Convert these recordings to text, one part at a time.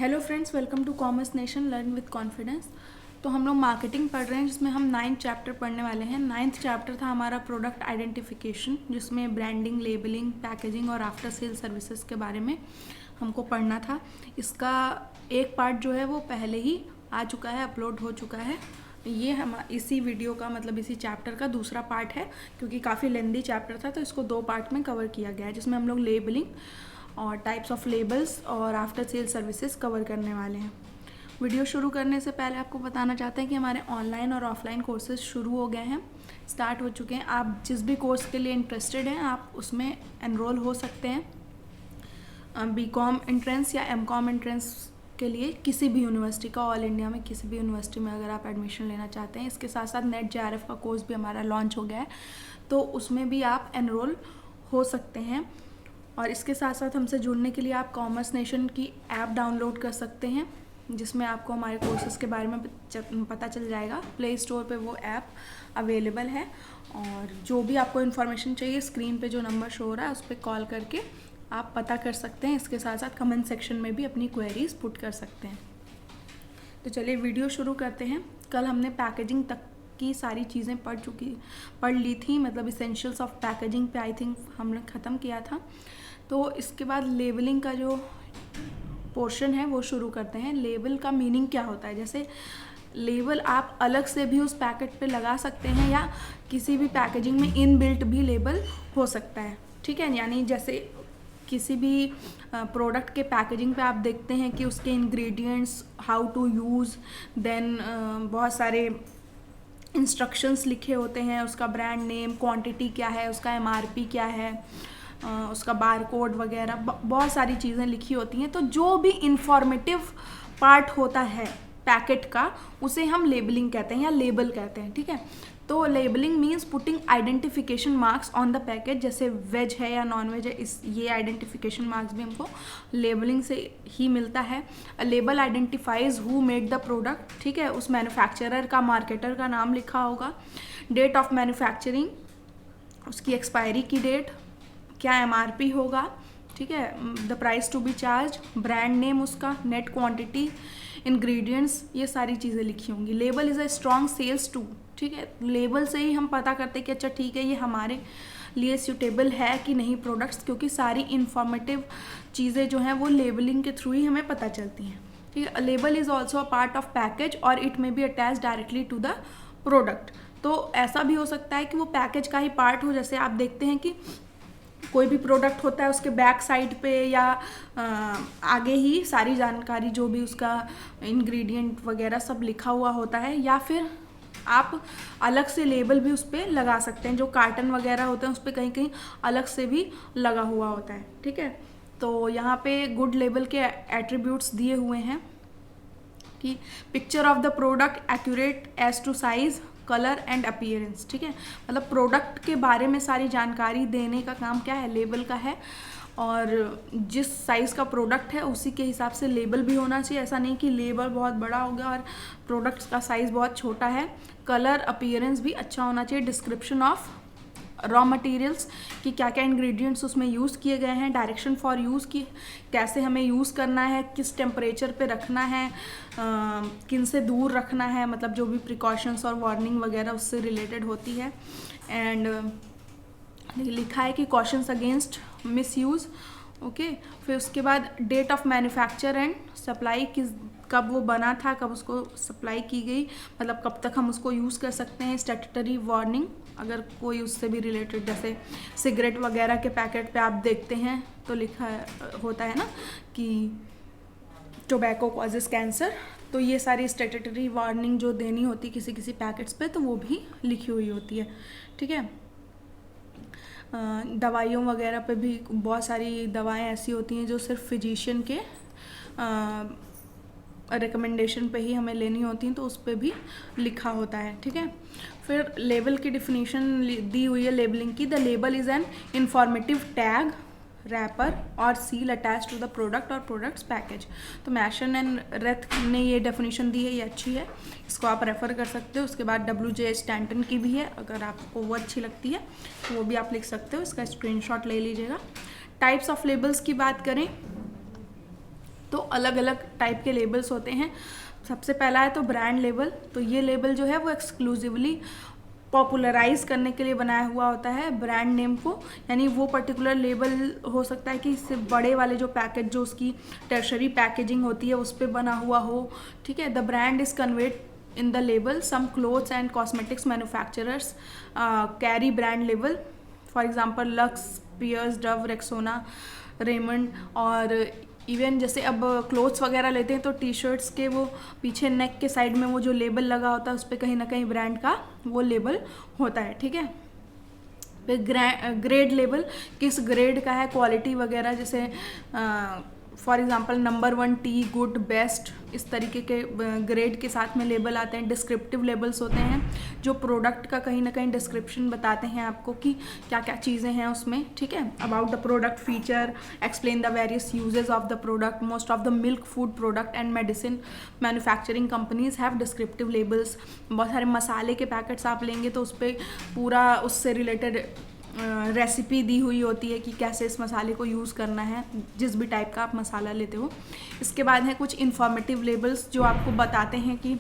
Hello friends, welcome to commerce nation learn with confidence. तो हम लोग मार्केटिंग पढ़ रहे हैं जिसमें हम 9th चैप्टर पढ़ने वाले हैं। 9th चैप्टर था हमारा प्रोडक्ट आइडेंटिफिकेशन, जिसमें ब्रांडिंग, लेबलिंग, पैकेजिंग और आफ्टर सेल सर्विसेज के बारे में हमको पढ़ना था। इसका एक पार्ट जो है वो पहले ही आ चुका है, अपलोड हो चुका है। ये हम इसी वीडियो का मतलब इसी चैप्टर का दूसरा पार्ट है, क्योंकि काफ़ी लेंदी चैप्टर था तो इसको 2 पार्ट में कवर किया गया है, जिसमें हम लोग लेबलिंग और टाइप्स ऑफ लेबल्स और आफ्टर सेल सर्विसेज कवर करने वाले हैं। वीडियो शुरू करने से पहले आपको बताना चाहते हैं कि हमारे ऑनलाइन और ऑफलाइन कोर्सेज शुरू हो गए हैं, स्टार्ट हो चुके हैं। आप जिस भी कोर्स के लिए इंटरेस्टेड हैं आप उसमें एनरोल हो सकते हैं। बीकॉम एंट्रेंस या एमकॉम एंट्रेंस के लिए किसी भी यूनिवर्सिटी का, ऑल इंडिया में किसी भी यूनिवर्सिटी में अगर आप एडमिशन लेना चाहते हैं। इसके साथ साथ नेट JRF का कोर्स भी हमारा लॉन्च हो गया है, तो उसमें भी आप एनरोल हो सकते हैं। और इसके साथ साथ हमसे जुड़ने के लिए आप कॉमर्स नेशन की ऐप डाउनलोड कर सकते हैं, जिसमें आपको हमारे कोर्सेज़ के बारे में पता चल जाएगा। प्ले स्टोर पे वो ऐप अवेलेबल है, और जो भी आपको इन्फॉर्मेशन चाहिए स्क्रीन पे जो नंबर शो हो रहा है उस पर कॉल करके आप पता कर सकते हैं। इसके साथ साथ कमेंट सेक्शन में भी अपनी क्वेरीज पुट कर सकते हैं। तो चलिए वीडियो शुरू करते हैं। कल हमने पैकेजिंग तक की सारी चीज़ें पढ़ ली थी, मतलब इसेंशियल्स ऑफ पैकेजिंग पे आई थिंक हमने ख़त्म किया था। तो इसके बाद लेबलिंग का जो पोर्शन है वो शुरू करते हैं। लेबल का मीनिंग क्या होता है? जैसे लेबल आप अलग से भी उस पैकेट पे लगा सकते हैं, या किसी भी पैकेजिंग में इनबिल्ट भी लेबल हो सकता है, ठीक है। यानी जैसे किसी भी प्रोडक्ट के पैकेजिंग पे आप देखते हैं कि उसके ingredients, how to use, then बहुत सारे इंस्ट्रक्शंस लिखे होते हैं, उसका ब्रांड नेम, क्वांटिटी क्या है, उसका MRP क्या है, उसका बार कोड वगैरह, बहुत सारी चीज़ें लिखी होती हैं। तो जो भी इंफॉर्मेटिव पार्ट होता है पैकेट का उसे हम लेबलिंग कहते हैं या लेबल कहते हैं, ठीक है। तो labelling means putting identification marks on the packet. जैसे वेज है या नॉन वेज है, ये आइडेंटिफिकेशन मार्क्स भी हमको लेबलिंग से ही मिलता है। Label identifies who made the product, ठीक है। उस मैन्युफैक्चरर का, मार्केटर का नाम लिखा होगा। डेट ऑफ मैन्युफैक्चरिंग, उसकी एक्सपायरी की डेट, क्या MRP होगा, ठीक है। The price to be charge, brand name उसका, नेट क्वांटिटी, इंग्रेडिएंट्स, ये सारी चीज़ें लिखी होंगी। Label is a strong sales tool, ठीक है। लेबल से ही हम पता करते हैं कि अच्छा ठीक है, ये हमारे लिए सूटेबल है कि नहीं प्रोडक्ट्स, क्योंकि सारी इंफॉर्मेटिव चीज़ें जो हैं वो लेबलिंग के थ्रू ही हमें पता चलती हैं, ठीक है। Label is also a part of package और it may be attach directly to the product. तो ऐसा भी हो सकता है कि वो पैकेज का ही पार्ट हो। जैसे आप देखते हैं कि कोई भी प्रोडक्ट होता है उसके बैक साइड पे या आगे ही सारी जानकारी, जो भी उसका इंग्रेडिएंट वगैरह सब लिखा हुआ होता है, या फिर आप अलग से लेबल भी उस पर लगा सकते हैं। जो कार्टन वगैरह होते हैं उस पर कहीं कहीं अलग से भी लगा हुआ होता है, ठीक है। तो यहाँ पे गुड लेबल के एट्रीब्यूट्स दिए हुए हैं कि picture of the product accurate as to size, colour and appearance, ठीक है। मतलब प्रोडक्ट के बारे में सारी जानकारी देने का काम क्या है, लेबल का है। और जिस साइज़ का प्रोडक्ट है उसी के हिसाब से लेबल भी होना चाहिए। ऐसा नहीं कि लेबल बहुत बड़ा हो गया और प्रोडक्ट का साइज़ बहुत छोटा है। कलर, अपीयरेंस भी अच्छा होना चाहिए। डिस्क्रिप्शन ऑफ रॉ मटेरियल्स कि क्या क्या इंग्रेडिएंट्स उसमें यूज़ किए गए हैं। डायरेक्शन फॉर यूज़ की, कैसे हमें यूज़ करना है, किस टेम्परेचर पे रखना है, किन से दूर रखना है, मतलब जो भी प्रिकॉशंस और वार्निंग वगैरह उससे रिलेटेड होती है। एंड लिखा है कि cautions against misuse, okay. फिर उसके बाद date of manufacture and supply, कब वो बना था, कब उसको सप्लाई की गई, मतलब कब तक हम उसको यूज़ कर सकते हैं। स्टैट्यूटरी वार्निंग, अगर कोई उससे भी रिलेटेड, जैसे सिगरेट वगैरह के पैकेट पे आप देखते हैं तो लिखा होता है ना कि टोबैको कॉजेस कैंसर। तो ये सारी स्टैट्यूटरी वार्निंग जो देनी होती है किसी किसी पैकेट्स पे, तो वो भी लिखी हुई होती है, ठीक है। दवाइयों वगैरह पे भी बहुत सारी दवाएं ऐसी होती हैं जो सिर्फ फिजिशियन के रिकमेंडेशन पे ही हमें लेनी होती हैं, तो उस पर भी लिखा होता है, ठीक है। फिर लेबल की डिफिनीशन दी हुई है लेबलिंग की। The label is an informative tag, wrapper और seal attach to the product और प्रोडक्ट्स पैकेज। तो मैशन एंड रेथ ने ये डेफिनेशन दी है, ये अच्छी है, इसको आप रेफ़र कर सकते हो। उसके बाद WJ स्टैंटन की भी है, अगर आपको वो अच्छी लगती है तो वो भी आप लिख सकते हो, इसका स्क्रीनशॉट ले लीजिएगा। टाइप्स ऑफ लेबल्स की बात करें तो अलग अलग टाइप के लेबल्स होते हैं। सबसे पहला है तो ब्रांड लेबल। तो ये लेबल जो है वो एक्सक्लूसिवली पॉपुलराइज करने के लिए बनाया हुआ होता है ब्रांड नेम को, यानी वो पर्टिकुलर लेबल हो सकता है कि इससे बड़े वाले जो पैकेट जो उसकी टर्शरी पैकेजिंग होती है उस पर बना हुआ हो, ठीक है। The brand is conveyed in the label. Some clothes and cosmetics manufacturers carry brand label. For example, Lux, Pierce, Dove, Rexona, Raymond. और इवन जैसे अब क्लोथ्स वगैरह लेते हैं तो टी शर्ट्स के वो पीछे नेक के साइड में वो जो लेबल लगा होता है उस पर कहीं ना कहीं ब्रांड का वो लेबल होता है, ठीक है। फिर ग्रेड लेबल, किस ग्रेड का है, क्वालिटी वगैरह, जैसे for example number 1, T, good, best, इस तरीके के ग्रेड के साथ में लेबल आते हैं। डिस्क्रिप्टिव लेबल्स होते हैं जो प्रोडक्ट का कहीं ना कहीं डिस्क्रिप्शन बताते हैं आपको कि क्या क्या चीज़ें हैं उसमें, ठीक है। About the product feature, explain the various uses of the product. Most of the milk, food product and medicine manufacturing companies have descriptive labels. बहुत सारे मसाले के पैकेट्स आप लेंगे तो उस पर पूरा उससे रिलेटेड रेसिपी दी हुई होती है कि कैसे इस मसाले को यूज़ करना है, जिस भी टाइप का आप मसाला लेते हो। इसके बाद है कुछ इंफॉर्मेटिव लेबल्स जो आपको बताते हैं कि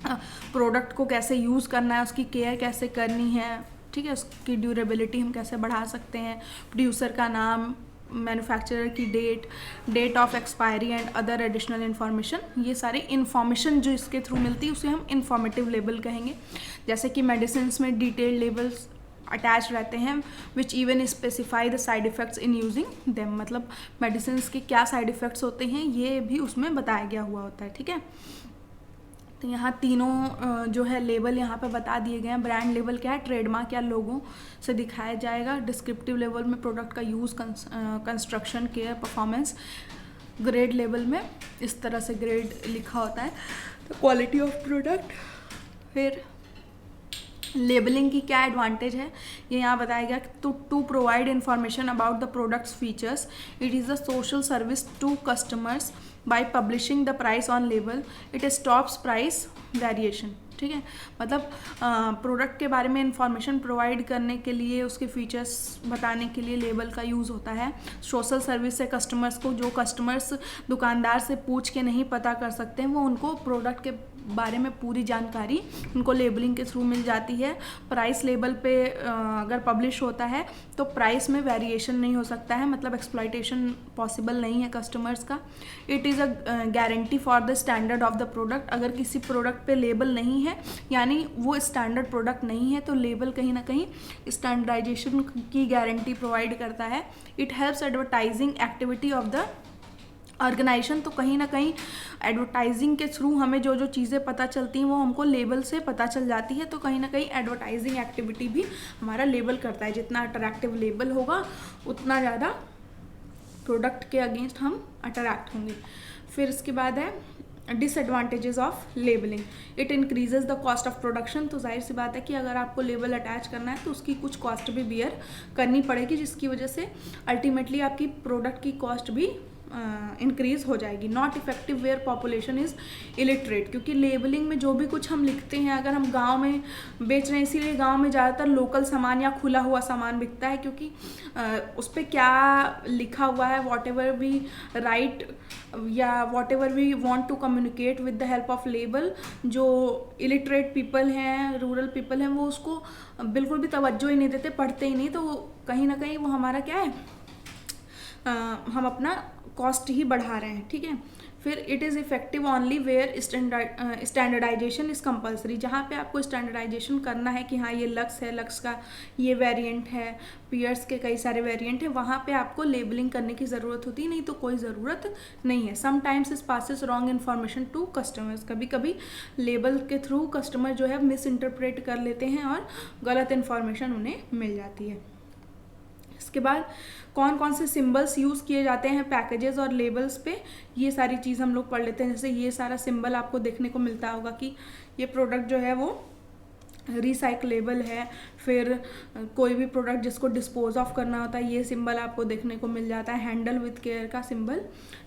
प्रोडक्ट को कैसे यूज़ करना है, उसकी केयर कैसे करनी है, ठीक है, उसकी ड्यूरेबिलिटी हम कैसे बढ़ा सकते हैं, प्रोड्यूसर का नाम, मैन्युफैक्चरर की date of expiry and other additional information. ये सारी इन्फॉर्मेशन जो इसके थ्रू मिलती है उसे हम इंफॉर्मेटिव लेबल कहेंगे। जैसे कि मेडिसिन में डिटेल्ड लेबल्स अटैच रहते हैं which even specify the side effects in using them. मतलब मेडिसिन के क्या साइड इफ़ेक्ट्स होते हैं ये भी उसमें बताया गया हुआ होता है, ठीक है। तो यहाँ तीनों जो है लेबल यहाँ पे बता दिए गए हैं। ब्रांड लेबल क्या है, ट्रेडमार्क या लोगों से दिखाया जाएगा। डिस्क्रिप्टिव लेवल में प्रोडक्ट का use, construction, care, performance. Grade level में इस तरह से ग्रेड लिखा होता है, तो क्वालिटी ऑफ प्रोडक्ट। फिर लेबलिंग की क्या एडवांटेज है ये यहाँ बताया गया, to provide information about the products features. It is a social service to customers by publishing the price on label. It stops price variation, ठीक है। मतलब प्रोडक्ट के बारे में इंफॉर्मेशन प्रोवाइड करने के लिए, उसके फीचर्स बताने के लिए लेबल का यूज़ होता है। सोशल सर्विस है कस्टमर्स को, जो कस्टमर्स दुकानदार से पूछ के नहीं पता कर सकते हैं वो उनको प्रोडक्ट के बारे में पूरी जानकारी उनको लेबलिंग के थ्रू मिल जाती है। प्राइस लेबल पे अगर पब्लिश होता है तो प्राइस में वेरिएशन नहीं हो सकता है, मतलब एक्सप्लॉइटेशन पॉसिबल नहीं है कस्टमर्स का। It is a guarantee for the standard of the product. अगर किसी प्रोडक्ट पे लेबल नहीं है यानी वो स्टैंडर्ड प्रोडक्ट नहीं है, तो लेबल कहीं ना कहीं स्टैंडर्डाइजेशन की गारंटी प्रोवाइड करता है। It helps advertising activity of the organization. तो कहीं ना कहीं एडवर्टाइजिंग के थ्रू हमें जो जो चीज़ें पता चलती हैं वो हमको लेबल से पता चल जाती है। तो कहीं ना कहीं एडवर्टाइजिंग एक्टिविटी भी हमारा लेबल करता है। जितना अट्रैक्टिव लेबल होगा उतना ज़्यादा प्रोडक्ट के अगेंस्ट हम अट्रैक्ट होंगे। फिर इसके बाद है disadvantages of labelling. It increases the cost of production. तो जाहिर सी बात है कि अगर आपको लेबल अटैच करना है तो उसकी कुछ कॉस्ट भी बियर करनी पड़ेगी, जिसकी वजह से अल्टीमेटली आपकी प्रोडक्ट की कॉस्ट भी इंक्रीज हो जाएगी। Not effective where population is illiterate. क्योंकि लेबलिंग में जो भी कुछ हम लिखते हैं, अगर हम गांव में बेच रहे हैं, इसीलिए गांव में ज़्यादातर लोकल सामान या खुला हुआ सामान बिकता है, क्योंकि उस पर क्या लिखा हुआ है, वॉट एवर वी राइट या whatever we want to communicate with the help of label, जो इलिटरेट पीपल हैं, रूरल पीपल हैं, वो उसको बिल्कुल भी तवज्जो ही नहीं देते, पढ़ते ही नहीं। तो कहीं ना कहीं वो हमारा क्या है, हम अपना कॉस्ट ही बढ़ा रहे हैं, ठीक है। फिर it is effective only where standardization is compulsory. जहाँ पे आपको स्टैंडर्डाइजेशन करना है कि हाँ ये लक्स है, लक्स का ये वेरिएंट है, पियर्स के कई सारे वेरिएंट हैं, वहाँ पे आपको लेबलिंग करने की ज़रूरत होती है, नहीं तो कोई ज़रूरत नहीं है। Sometimes is passes wrong information to customers. कभी कभी लेबल के थ्रू कस्टमर जो है मिस इंटरप्रेट कर लेते हैं और गलत इन्फॉर्मेशन उन्हें मिल जाती है। इसके बाद कौन कौन से सिंबल्स यूज़ किए जाते हैं पैकेजेस और लेबल्स पे, ये सारी चीज़ हम लोग पढ़ लेते हैं। जैसे ये सारा सिंबल आपको देखने को मिलता होगा कि ये प्रोडक्ट जो है वो रिसाइक्लेबल है। फिर कोई भी प्रोडक्ट जिसको डिस्पोज ऑफ करना होता है, ये सिंबल आपको देखने को मिल जाता है। हैंडल विथ केयर का सिंबल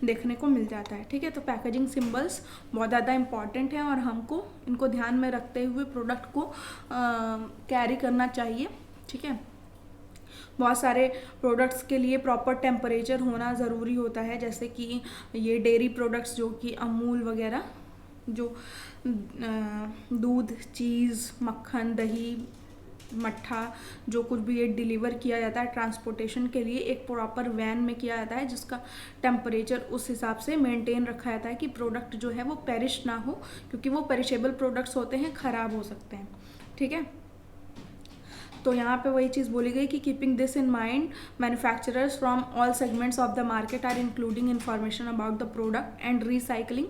देखने को मिल जाता है, ठीक है। तो पैकेजिंग सिंबल्स बहुत ज़्यादा इंपॉर्टेंट है और हमको इनको ध्यान में रखते हुए प्रोडक्ट को कैरी करना चाहिए, ठीक है। बहुत सारे प्रोडक्ट्स के लिए प्रॉपर टेम्परेचर होना ज़रूरी होता है, जैसे कि ये डेयरी प्रोडक्ट्स जो कि अमूल वगैरह, जो दूध, चीज़, मक्खन, दही, मट्ठा, जो कुछ भी ये डिलीवर किया जाता है ट्रांसपोर्टेशन के लिए एक प्रॉपर वैन में किया जाता है, जिसका टेम्परेचर उस हिसाब से मेंटेन रखा जाता है कि प्रोडक्ट जो है वो पेरिश ना हो, क्योंकि वो पेरिशेबल प्रोडक्ट्स होते हैं, ख़राब हो सकते हैं। ठीक है, तो यहाँ पे वही चीज़ बोली गई कि keeping this in mind manufacturers from all segments of the market are including information about the product and recycling.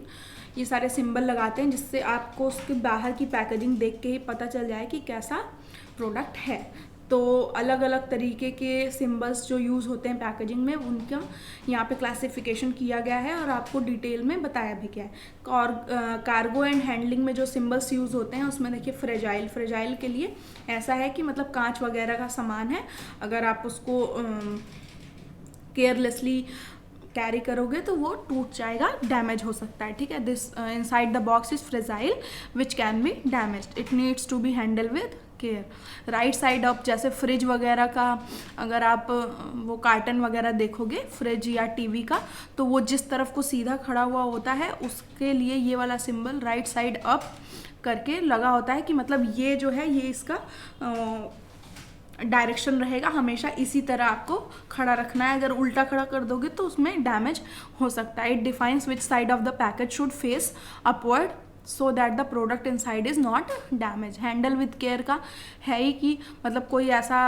ये सारे सिंबल लगाते हैं जिससे आपको उसके बाहर की पैकेजिंग देख के ही पता चल जाए कि कैसा प्रोडक्ट है। तो अलग अलग तरीके के सिंबल्स जो यूज़ होते हैं पैकेजिंग में, उनका यहाँ पे क्लासिफिकेशन किया गया है और आपको डिटेल में बताया भी गया है। और कार्गो एंड हैंडलिंग में जो सिंबल्स यूज़ होते हैं उसमें देखिए फ्रेजाइल के लिए ऐसा है कि मतलब कांच वगैरह का सामान है, अगर आप उसको केयरलेसली कैरी करोगे तो वो टूट जाएगा, डैमेज हो सकता है। ठीक है, this inside the box is fragile which can be damaged, it needs to be handle with care. Right side up, जैसे फ्रिज वगैरह का अगर आप वो कार्टन वगैरह देखोगे फ्रिज या टीवी का, तो वो जिस तरफ को सीधा खड़ा हुआ होता है उसके लिए ये वाला सिंबल राइट साइड अप करके लगा होता है कि मतलब ये जो है ये इसका डायरेक्शन रहेगा, हमेशा इसी तरह आपको खड़ा रखना है। अगर उल्टा खड़ा कर दोगे तो उसमें डैमेज हो सकता है। It defines which side of the package should face upward so that the product inside is not damage. Handle with care का है ही कि मतलब कोई ऐसा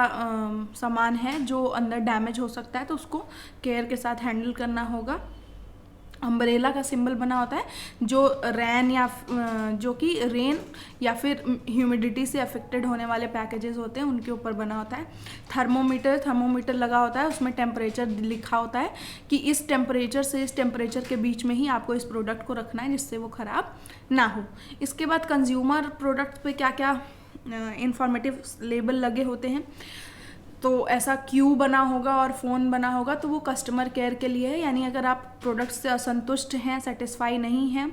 सामान है जो अंदर डैमेज हो सकता है तो उसको केयर के साथ हैंडल करना होगा। अम्ब्रेला का सिंबल बना होता है जो रेन या जो कि रेन या फिर ह्यूमिडिटी से अफेक्टेड होने वाले पैकेजेस होते हैं उनके ऊपर बना होता है। थर्मोमीटर लगा होता है, उसमें टेम्परेचर लिखा होता है कि इस टेम्परेचर से इस टेम्परेचर के बीच में ही आपको इस प्रोडक्ट को रखना है जिससे वो ख़राब ना हो। इसके बाद कंज्यूमर प्रोडक्ट पे क्या क्या इंफॉर्मेटिव लेबल लगे होते हैं, तो ऐसा क्यू बना होगा और फ़ोन बना होगा तो वो कस्टमर केयर के लिए है, यानी अगर आप प्रोडक्ट से असंतुष्ट हैं, सेटिस्फाई नहीं हैं,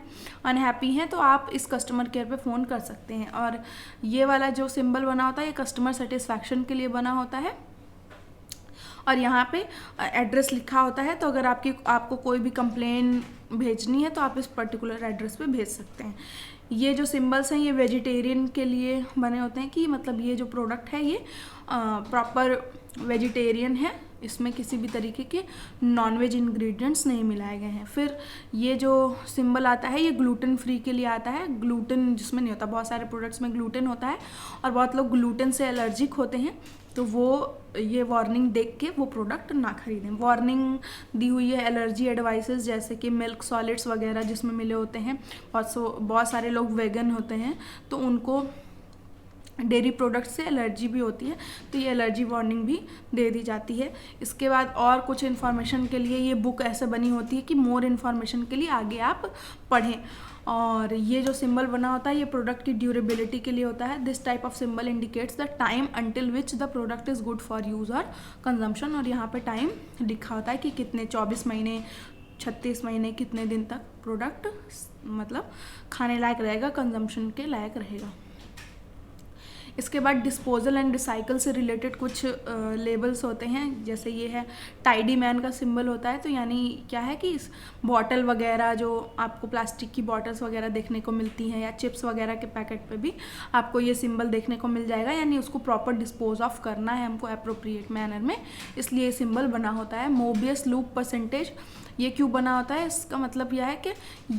अनहैप्पी हैं, तो आप इस कस्टमर केयर पे फ़ोन कर सकते हैं। और ये वाला जो सिंबल बना होता है ये कस्टमर सेटिस्फैक्शन के लिए बना होता है और यहाँ पे एड्रेस लिखा होता है। तो अगर आपको कोई भी कंप्लेन भेजनी है तो आप इस पर्टिकुलर एड्रेस पे भेज सकते हैं। ये जो सिंबल्स हैं ये वेजिटेरियन के लिए बने होते हैं कि मतलब ये जो प्रोडक्ट है ये प्रॉपर वेजिटेरियन है, इसमें किसी भी तरीके के नॉनवेज इंग्रेडिएंट्स नहीं मिलाए गए हैं। फिर ये जो सिंबल आता है ये ग्लूटेन फ्री के लिए आता है, ग्लूटेन जिसमें नहीं होता, बहुत सारे प्रोडक्ट्स में ग्लूटेन होता है और बहुत लोग ग्लूटेन से एलर्जिक होते हैं तो वो ये वार्निंग देख के वो प्रोडक्ट ना खरीदें। वार्निंग दी हुई है एलर्जी एडवाइसेस जैसे कि मिल्क सॉलिड्स वगैरह जिसमें मिले होते हैं। बहुत सारे लोग वेगन होते हैं तो उनको डेयरी प्रोडक्ट से एलर्जी भी होती है तो ये एलर्जी वार्निंग भी दे दी जाती है। इसके बाद और कुछ इन्फॉर्मेशन के लिए ये बुक ऐसे बनी होती है कि मोर इन्फॉर्मेशन के लिए आगे आप पढ़ें। और ये जो सिंबल बना होता है ये प्रोडक्ट की ड्यूरेबिलिटी के लिए होता है। This type of symbol indicates the time until which the product is good for use और कंजम्पशन। और यहाँ पे टाइम लिखा होता है कि कितने 24 महीने 36 महीने कितने दिन तक प्रोडक्ट मतलब खाने लायक रहेगा, कंजम्पशन के लायक रहेगा। इसके बाद डिस्पोजल एंड रिसाइकल से रिलेटेड कुछ लेबल्स होते हैं, जैसे ये है टाइडी मैन का सिंबल होता है। तो यानी क्या है कि इस बॉटल वगैरह जो आपको प्लास्टिक की बॉटल्स वगैरह देखने को मिलती हैं या चिप्स वगैरह के पैकेट पे भी आपको ये सिंबल देखने को मिल जाएगा, यानी उसको प्रॉपर डिस्पोज ऑफ करना है हमको अप्रोप्रिएट मैनर में, इसलिए ये सिंबल बना होता है। मोबियस लूप परसेंटेज ये क्यों बना होता है, इसका मतलब यह है कि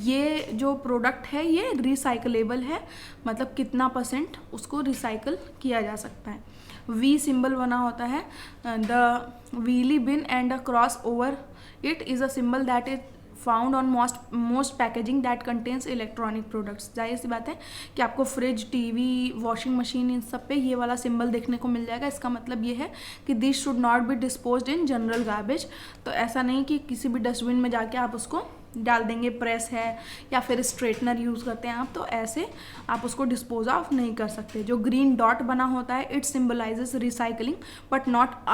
ये जो प्रोडक्ट है ये रिसाइकलेबल है, मतलब कितना % उसको रिसाइकल किया जा सकता है। वी सिंबल बना होता है, the wheelie bin and a cross over it is a symbol that is found on most packaging that contains electronic products. जाहिर सी बात है कि आपको फ्रिज, टीवी, वॉशिंग मशीन इन सब पे ये वाला सिंबल देखने को मिल जाएगा। इसका मतलब ये है कि this should not be disposed in general garbage. तो ऐसा नहीं कि किसी भी डस्टबिन में जाके आप उसको डाल देंगे, प्रेस है या फिर स्ट्रेटनर यूज़ करते हैं आप, तो ऐसे आप उसको डिस्पोज ऑफ नहीं कर सकते। जो ग्रीन डॉट बना होता है it symbolises recycling but not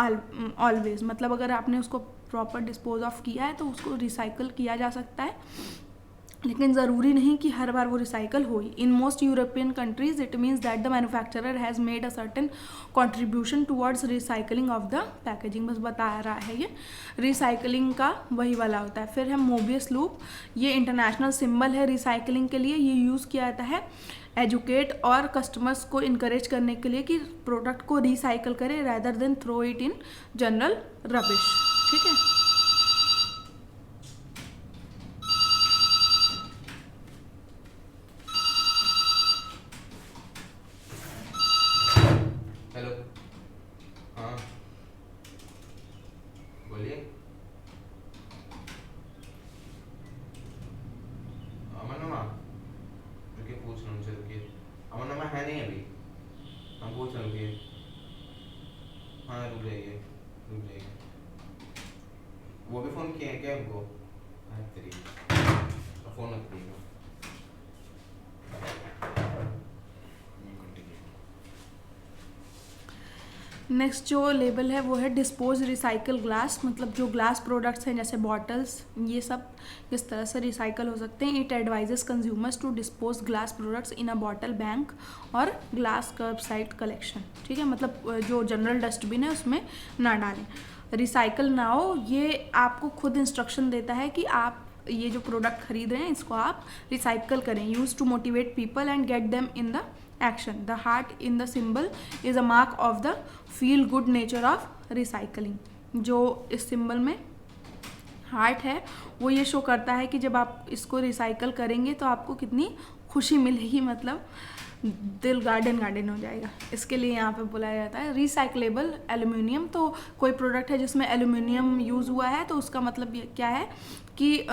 always, मतलब अगर आपने उसको प्रॉपर डिस्पोज ऑफ किया है तो उसको रिसाइकल किया जा सकता है। लेकिन ज़रूरी नहीं कि हर बार वो रिसाइकल हो। In most European countries it means that the manufacturer has made a certain contribution towards recycling of the packaging. बस बता रहा है ये रिसाइकलिंग का वही वाला होता है। फिर है मोबियस लूप, ये इंटरनेशनल सिंबल है रिसाइकलिंग के लिए। ये यूज़ किया जाता है एजुकेट और कस्टमर्स को इनकरेज करने के लिए कि प्रोडक्ट को रिसाइकल करें rather than throw it in general rubbish. ठीक है। हेलो, हाँ बोलिए। अमन मामा, रुकिए पूछ रहा हूँ उनसे, रुकिए। अमन मामा है नहीं अभी, हम पूछ रहे हैं, रुकिए। हाँ रुक जाइए, रुक जाइए। वो भी फ़ोन किए हैं क्या उनको? हाँ तेरी फ़ोन मत करिएगा। नेक्स्ट जो लेबल है वो है डिस्पोज रिसाइकल ग्लास, मतलब जो ग्लास प्रोडक्ट्स हैं जैसे बॉटल्स, ये सब किस तरह से रिसाइकल हो सकते हैं। It advises consumers to dispose glass products in a bottle bank और ग्लास कर्ब साइड कलेक्शन। ठीक है, मतलब जो जनरल डस्टबिन है उसमें ना डालें। रिसाइकल नाउ, ये आपको खुद इंस्ट्रक्शन देता है कि आप ये जो प्रोडक्ट खरीद रहे हैं इसको आप रिसाइकल करें। Use to motivate people and get them in the action. The heart in the symbol is a mark of the feel good nature of recycling. जो इस सिंबल में हार्ट है वो ये शो करता है कि जब आप इसको रिसाइकल करेंगे तो आपको कितनी खुशी मिलेगी, मतलब दिल गार्डन गार्डन हो जाएगा। इसके लिए यहाँ पे बुलाया जाता है रिसाइकलेबल एल्यूमिनियम। तो कोई प्रोडक्ट है जिसमें एल्यूमिनियम यूज़ हुआ है तो उसका मतलब ये क्या है कि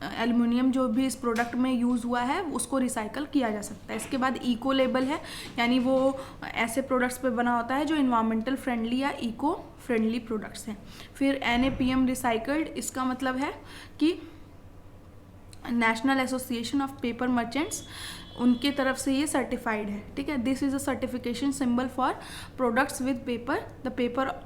एल्युमिनियम जो भी इस प्रोडक्ट में यूज़ हुआ है उसको रिसाइकल किया जा सकता है। इसके बाद इको लेबल है, यानी वो ऐसे प्रोडक्ट्स पे बना होता है जो इन्वायरमेंटल फ्रेंडली या इको फ्रेंडली प्रोडक्ट्स हैं। फिर NAPM रिसाइकल्ड, इसका मतलब है कि national association of paper merchants, उनके तरफ से ये सर्टिफाइड है। ठीक है, this is a certification symbol for products with paper. The paper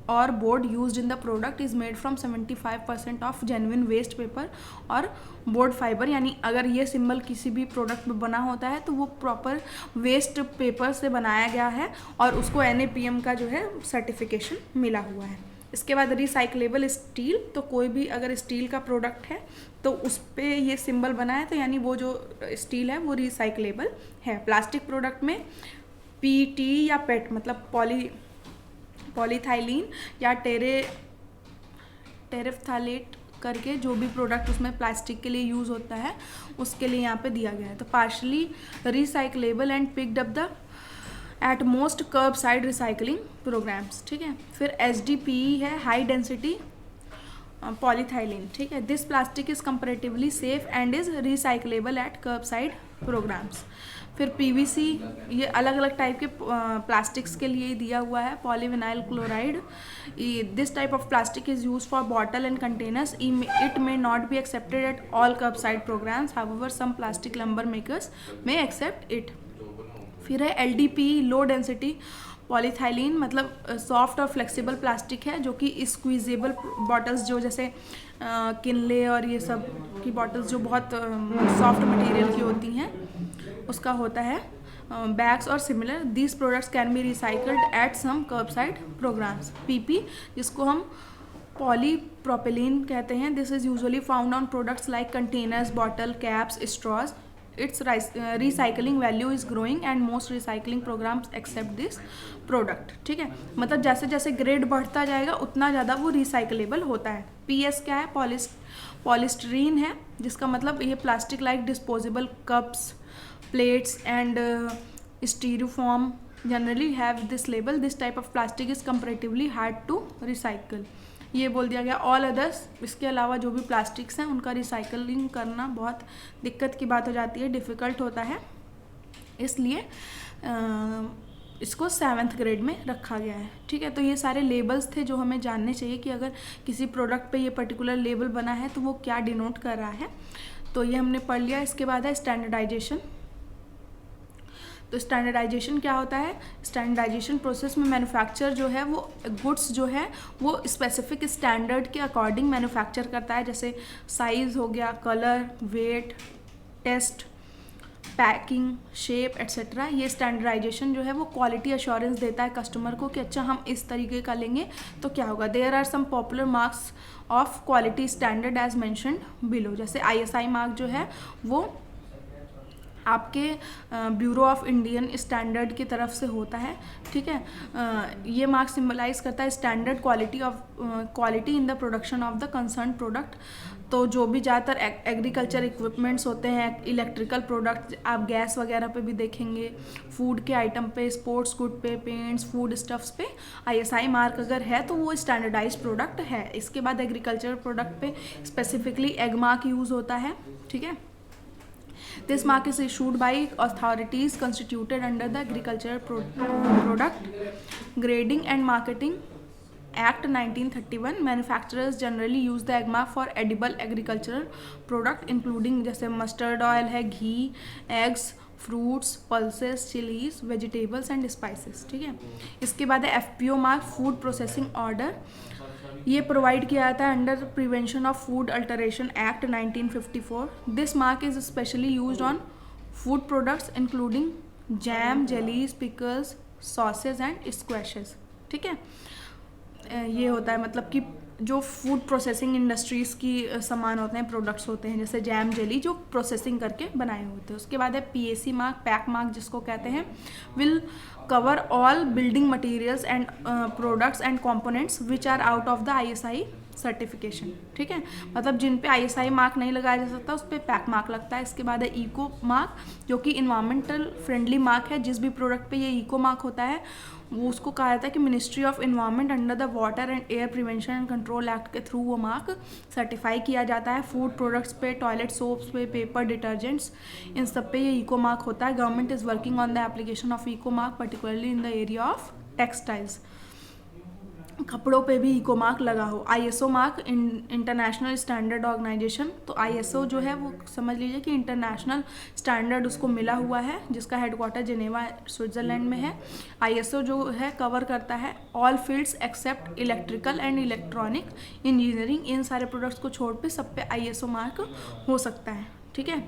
और board used in the product is made from 75% of genuine waste paper और बोर्ड फाइबर। यानी अगर ये सिंबल किसी भी प्रोडक्ट में बना होता है तो वो प्रॉपर वेस्ट पेपर से बनाया गया है और उसको NAPM का जो है सर्टिफिकेशन मिला हुआ है। इसके बाद रिसाइकलेबल स्टील, तो कोई भी अगर स्टील का प्रोडक्ट है तो उस पर ये सिंबल बना है तो यानी वो जो स्टील है वो रिसाइकलेबल है। प्लास्टिक प्रोडक्ट में PET या PET मतलब पॉलीथाइलीन या टेरेफ्थालेट करके जो भी प्रोडक्ट उसमें प्लास्टिक के लिए यूज़ होता है उसके लिए यहाँ पे दिया गया है। तो partially recyclable and picked up the at most kerb side recycling programmes. ठीक है, फिर HDPE है, हाई डेंसिटी पॉलीथाइलीन। ठीक है, this plastic is comparatively safe and is recyclable at kerb side programmes. फिर PVC, ये अलग अलग टाइप के प्लास्टिक्स के लिए दिया हुआ है। Polyvinyl chloride, this type of plastic is use for bottle and containers. It may not be accepted at all kerb side programmes, however some plastic lumber makers may accept it. फिर है LDPE, low density पॉलीथाइलीन, मतलब soft और flexible plastic है जो कि स्क्वीजेबल bottles, जो जैसे Kinley और ये सब की बॉटल्स जो बहुत सॉफ्ट मटेरियल की होती हैं उसका होता है। बैग्स और similar, these products can be recycled at some kerb side programmes. PP, जिसको हम पॉलीप्रोपिलीन कहते हैं, this is usually found on products like containers, bottle, caps, straws. Its recycling value is growing and most recycling programmes accept this product. ठीक है, मतलब जैसे जैसे grade बढ़ता जाएगा उतना ज़्यादा वो रिसाइकलेबल होता है। PS क्या है? पॉलिस्टरीन है, जिसका मतलब ये plastic like disposable cups, plates and styrofoam generally have this label. This type of plastic is comparatively hard to recycle. ये बोल दिया गया ऑल अदर्स, इसके अलावा जो भी प्लास्टिक्स हैं उनका रिसाइकलिंग करना बहुत दिक्कत की बात हो जाती है, डिफ़िकल्ट होता है, इसलिए इसको 7th ग्रेड में रखा गया है। ठीक है, तो ये सारे लेबल्स थे जो हमें जानने चाहिए कि अगर किसी प्रोडक्ट पे ये पर्टिकुलर लेबल बना है तो वो क्या डिनोट कर रहा है। तो ये हमने पढ़ लिया। इसके बाद है स्टैंडर्डाइजेशन। तो स्टैंडर्डाइजेशन क्या होता है? स्टैंडर्डाइजेशन प्रोसेस में मैन्युफैक्चर जो है वो गुड्स जो है वो स्पेसिफिक स्टैंडर्ड के अकॉर्डिंग मैन्युफैक्चर करता है, जैसे साइज़ हो गया, colour, weight, taste, packing, shape etcetera. ये स्टैंडर्डाइजेशन जो है वो क्वालिटी अश्योरेंस देता है कस्टमर को कि अच्छा हम इस तरीके का लेंगे तो क्या होगा। There are some popular marks of quality standard as mentioned below. जैसे ISI मार्क जो है वो आपके ब्यूरो ऑफ इंडियन स्टैंडर्ड की तरफ से होता है, ठीक है। ये मार्क सिंबलाइज करता है standard quality in the production of the concern product. तो जो भी ज़्यादातर एग्रीकल्चर इक्विपमेंट्स होते हैं, इलेक्ट्रिकल प्रोडक्ट, आप गैस वगैरह पे भी देखेंगे, फूड के आइटम पे, स्पोर्ट्स गुड पे, पेंट्स, फूड स्टफ्स पे ISI मार्क अगर है तो वो स्टैंडर्डाइज प्रोडक्ट है। इसके बाद एग्रीकल्चर प्रोडक्ट पे स्पेसिफिकली एग मार्क यूज़ होता है, ठीक है। This mark is issued by authorities constituted under the Agricultural Product Grading and Marketing Act 1931. Manufacturers generally use the egg mark for edible agricultural product including जैसे mustard oil है, ghee, eggs, fruits, pulses, chillies, vegetables and spices, ठीक है। इसके बाद है FPO mark, food processing order. ये provide किया जाता है under prevention of food alteration act 1954। This mark is specially used on food products including jam, jellies, pickles, sauces and squashes, ठीक है। ये होता है मतलब कि जो फूड प्रोसेसिंग इंडस्ट्रीज़ की सामान होते हैं, प्रोडक्ट्स होते हैं, जैसे जैम, जेली, जो प्रोसेसिंग करके बनाए होते हैं। उसके बाद है PAC मार्क, पैक मार्क जिसको कहते हैं, will cover all building materials and products and components which are out of the ISI certification, ठीक है। मतलब जिन पे ISI मार्क नहीं लगाया जा सकता उस पर पैक मार्क लगता है। इसके बाद है इको मार्क, जो कि इन्वायरमेंटल फ्रेंडली मार्क है। जिस भी प्रोडक्ट पे ये इको मार्क होता है वो उसको कहा जाता है कि ministry of environment under the water and air prevention and control act के थ्रू वो मार्क सर्टिफाई किया जाता है। फूड प्रोडक्ट्स पे, टॉयलेट सोप्स पे, पेपर, डिटर्जेंट्स, इन सब पे ये इको मार्क होता है। Government is working on the application of eco mark particularly in the area of textiles. कपड़ों पे भी इको मार्क लगा हो। ISO mark, international standard organization. तो ISO जो है वो समझ लीजिए कि इंटरनेशनल स्टैंडर्ड उसको मिला हुआ है, जिसका हेडक्वार्टर जिनेवा स्विट्ज़रलैंड में है। ISO जो है कवर करता है all fields except electrical and electronic engineering. इन सारे प्रोडक्ट्स को छोड़ पे सब पे ISO मार्क हो सकता है, ठीक है।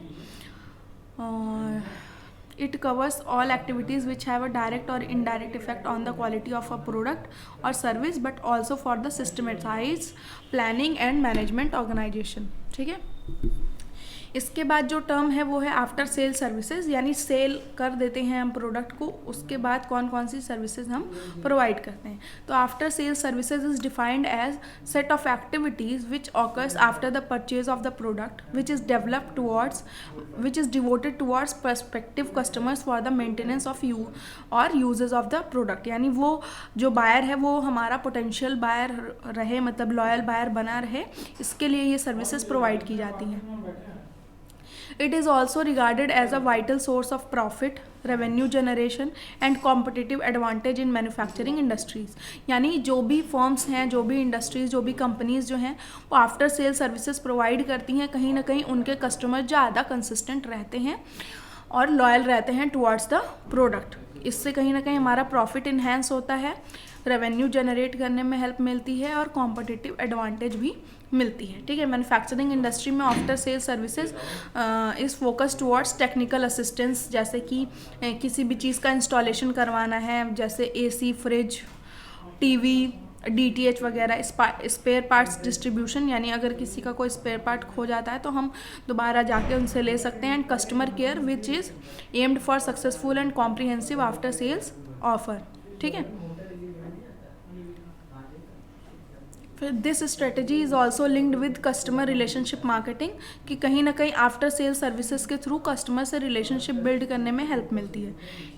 और it covers all activities which have a direct or indirect effect on the quality of a product or service but also for the systematized planning and management organization, ठीक है। इसके बाद जो टर्म है वो है आफ्टर सेल सर्विसेज, यानी cell कर देते हैं हम प्रोडक्ट को, उसके बाद कौन कौन सी सर्विसेज हम प्रोवाइड करते हैं। तो after sale services is defined as set of activities which occurs after the purchase of the product which is devoted towards perspective customers for the maintenance of you और यूजेज ऑफ द प्रोडक्ट। यानी वो जो buyer है वो हमारा potential buyer रहे, मतलब loyal buyer बना रहे, इसके लिए ये सर्विसेज प्रोवाइड की जाती हैं। It is also regarded as a vital source of profit, revenue generation and competitive advantage in manufacturing industries। यानी जो भी फर्म्स हैं, जो भी इंडस्ट्रीज, जो भी कंपनीज जो हैं वो आफ्टर सेल सर्विसेज प्रोवाइड करती हैं, कहीं ना कहीं उनके कस्टमर ज़्यादा कंसिस्टेंट रहते हैं और लॉयल रहते हैं टुवर्ड्स द प्रोडक्ट। इससे कहीं ना कहीं हमारा प्रॉफिट इन्हेंस होता है, रेवेन्यू जनरेट करने में हेल्प मिलती है और कॉम्पिटिटिव एडवांटेज भी मिलती है, ठीक है। मैन्युफैक्चरिंग इंडस्ट्री में after sale services is focus towards technical assistance, जैसे कि किसी भी चीज़ का इंस्टॉलेशन करवाना है, जैसे AC, फ्रिज, TV, DTH वगैरह। स्पेयर पार्ट्स डिस्ट्रीब्यूशन, यानी अगर किसी का कोई स्पेयर पार्ट खो जाता है तो हम दोबारा जाके उनसे ले सकते हैं। And customer care which is aimed for successful and comprehensive after sales offer, ठीक है। फिर this strategy is also linked with customer relationship marketing, कि कहीं ना कहीं आफ्टर सेल सर्विसेज के थ्रू कस्टमर से रिलेशनशिप बिल्ड करने में हेल्प मिलती है।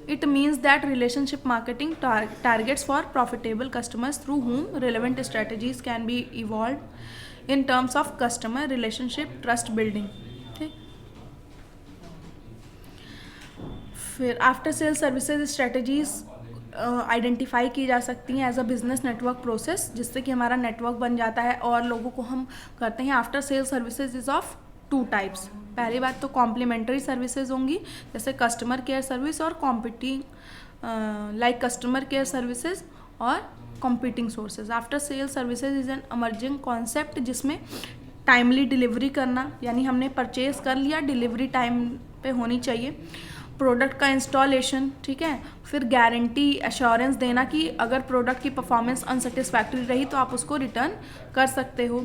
It means that relationship marketing targets for profitable customers through whom relevant strategies can be evolve in terms of customer relationship trust building, ठीक। फिर after sale services strategies identify की जा सकती हैं as a business network process, जिससे कि हमारा network बन जाता है और लोगों को हम करते हैं। After sale services is of 2 types. पहली बात तो कॉम्प्लीमेंट्री सर्विसेज होंगी, जैसे कस्टमर केयर सर्विस और competing like customer care services और competing sources. After sale services is an emerging concept जिसमें टाइमली डिलीवरी करना, यानी हमने परचेज कर लिया, डिलीवरी टाइम पे होनी चाहिए। प्रोडक्ट का इंस्टॉलेशन, ठीक है, फिर गारंटी एश्योरेंस देना कि अगर प्रोडक्ट की परफॉर्मेंस अनसेटिस्फैक्ट्री रही तो आप उसको रिटर्न कर सकते हो।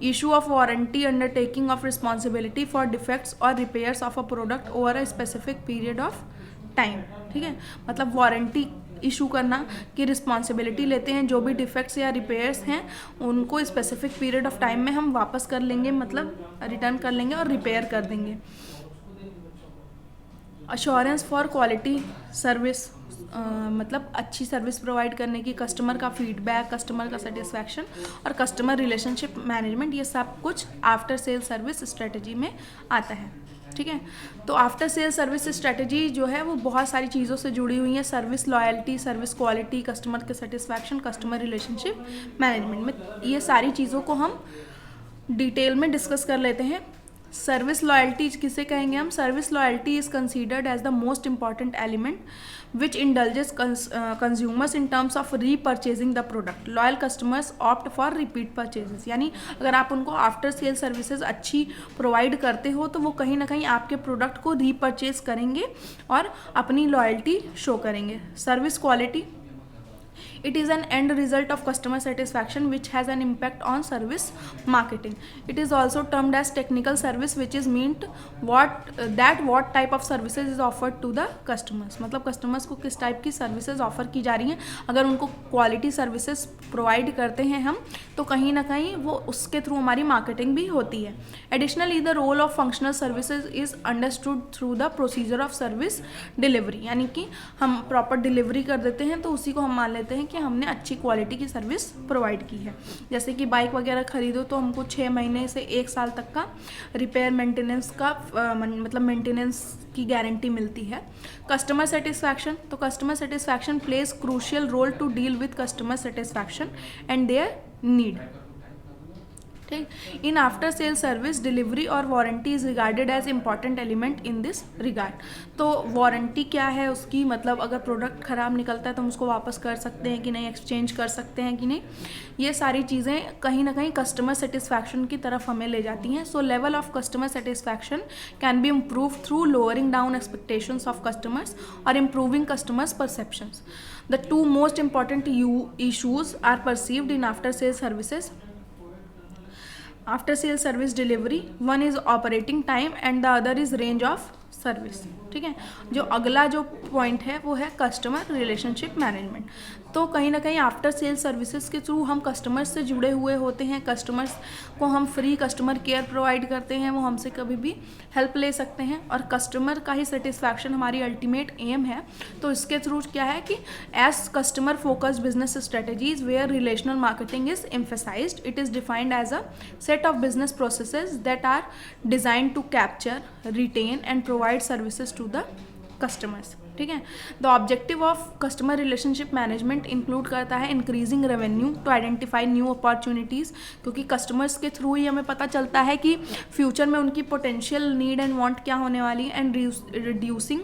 Issue of warranty, undertaking of responsibility for defects और repairs of a product over a specific period of time, ठीक है, मतलब वारंटी इशू करना कि रिस्पॉन्सिबिलिटी लेते हैं, जो भी डिफेक्ट्स या रिपेयर्स हैं उनको स्पेसिफिक पीरियड ऑफ टाइम में हम वापस कर लेंगे, मतलब रिटर्न कर लेंगे और रिपेयर कर देंगे। अश्योरेंस फॉर क्वालिटी सर्विस, मतलब अच्छी सर्विस प्रोवाइड करने की, कस्टमर का फीडबैक, कस्टमर का सेटिस्फैक्शन और कस्टमर रिलेशनशिप मैनेजमेंट, ये सब कुछ आफ्टर सेल सर्विस स्ट्रेटजी में आता है, ठीक है। तो आफ्टर सेल सर्विस स्ट्रेटजी जो है वो बहुत सारी चीज़ों से जुड़ी हुई है, service loyalty, service quality, customer के सेटिस्फैक्शन, कस्टमर रिलेशनशिप मैनेजमेंट में ये सारी चीज़ों को हम डिटेल में डिस्कस कर लेते हैं। सर्विस लॉयल्टी किसे कहेंगे हम? Service loyalty is considered as the most important element which indulges consumers in terms of repurchasing the product. Loyal customers opt for repeat purchases, यानी अगर आप उनको आफ्टर सेल सर्विसेज अच्छी प्रोवाइड करते हो तो वो कहीं ना कहीं आपके प्रोडक्ट को रीपर्चेज करेंगे और अपनी लॉयल्टी शो करेंगे। Service quality, it is an end result of customer satisfaction which has an impact on service marketing. It is also termed as technical service which is meant what type of services is offered to the customers, मतलब customers को किस type की services offer की जा रही हैं। अगर उनको क्वालिटी सर्विसेज प्रोवाइड करते हैं हम तो कहीं ना कहीं वो उसके थ्रू हमारी मार्केटिंग भी होती है। Additionally the role of functional services is understood through the procedure of service delivery, यानी कि हम प्रॉपर डिलीवरी कर देते हैं तो उसी को हम मान लेते हैं कि हमने अच्छी क्वालिटी की सर्विस प्रोवाइड की है। जैसे कि बाइक वगैरह खरीदो तो हमको 6 महीने से 1 साल तक का रिपेयर मेंटेनेंस का मतलब मेंटेनेंस की गारंटी मिलती है। कस्टमर सेटिस्फैक्शन, तो customer satisfaction plays crucial role to deal with customer satisfaction and their need, ठीक। In after sale service delivery और warranty is regarded as important element in this regard. तो warranty क्या है उसकी, मतलब अगर प्रोडक्ट ख़राब निकलता है तो हम उसको वापस कर सकते हैं कि नहीं, एक्सचेंज कर सकते हैं कि नहीं, ये सारी चीज़ें कहीं ना कहीं कस्टमर सेटिस्फैक्शन की तरफ हमें ले जाती हैं। So level of customer satisfaction can be improve through lowering down expectations of customers और improving customers perceptions. The 2 most important issues are perceived in after sale services, after sale service delivery, one is operating time and the other is range of service, ठीक है। जो अगला जो point है वो है customer relationship management. तो कहीं ना कहीं आफ्टर सेल सर्विसेज के थ्रू हम कस्टमर्स से जुड़े हुए होते हैं, कस्टमर्स को हम फ्री कस्टमर केयर प्रोवाइड करते हैं, वो हमसे कभी भी हेल्प ले सकते हैं और कस्टमर का ही सेटिस्फैक्शन हमारी अल्टीमेट एम है। तो इसके थ्रू क्या है कि as customer focused business strategies where relational marketing is emphasised, it is defined as a set of business processes that are designed to capture, retain and provide services to the customers, ठीक है। The objective of customer relationship management include करता है increasing revenue to identify new opportunities, क्योंकि customers के through ही हमें पता चलता है कि फ्यूचर में उनकी पोटेंशियल नीड एंड वांट क्या होने वाली है, and reducing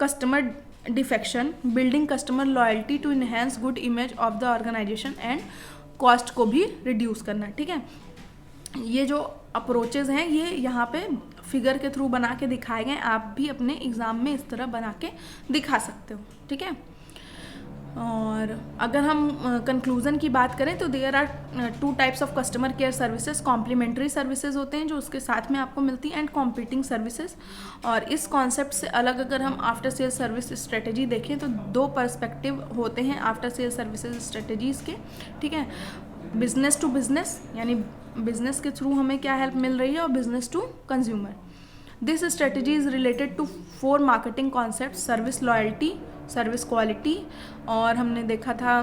customer defection, building customer loyalty to enhance good image of the organisation and cost को भी रिड्यूस करना, ठीक है। ये जो अप्रोचेज़ हैं ये यहाँ पे फिगर के थ्रू बना के दिखाए गए, आप भी अपने एग्ज़ाम में इस तरह बना के दिखा सकते हो, ठीक है। और अगर हम कंक्लूज़न की बात करें तो there are 2 types of customer care services, complementary services होते हैं जो उसके साथ में आपको मिलती हैं, एंड कॉम्पीटिंग सर्विसेज। और इस कॉन्सेप्ट से अलग अगर हम आफ्टर सेल सर्विस स्ट्रेटजी देखें तो 2 पर्सपेक्टिव होते हैं आफ्टर सेल सर्विसेज स्ट्रेटजीज़ के, ठीक है। बिजनेस टू बिजनेस, यानी बिजनेस के थ्रू हमें क्या हेल्प मिल रही है, और business to consumer. This strategy is related to 4 marketing concept, service loyalty, service quality, और हमने देखा था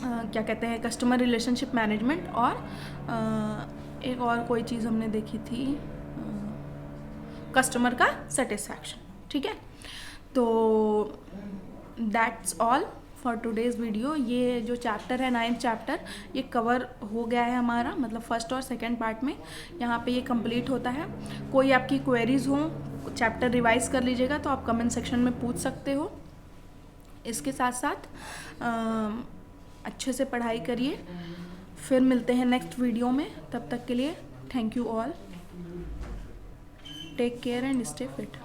क्या कहते हैं कस्टमर रिलेशनशिप मैनेजमेंट, और एक और कोई चीज़ हमने देखी थी कस्टमर का सेटिस्फैक्शन, ठीक है। तो that's all for today's video. ये जो चैप्टर है 9th चैप्टर, ये कवर हो गया है हमारा, मतलब फर्स्ट और सेकंड पार्ट में यहाँ पे ये कंप्लीट होता है। कोई आपकी क्वेरीज़ हो, चैप्टर रिवाइज़ कर लीजिएगा तो आप कमेंट सेक्शन में पूछ सकते हो। इसके साथ साथ अच्छे से पढ़ाई करिए। फिर मिलते हैं नेक्स्ट वीडियो में, तब तक के लिए thank you all, take care and stay fit.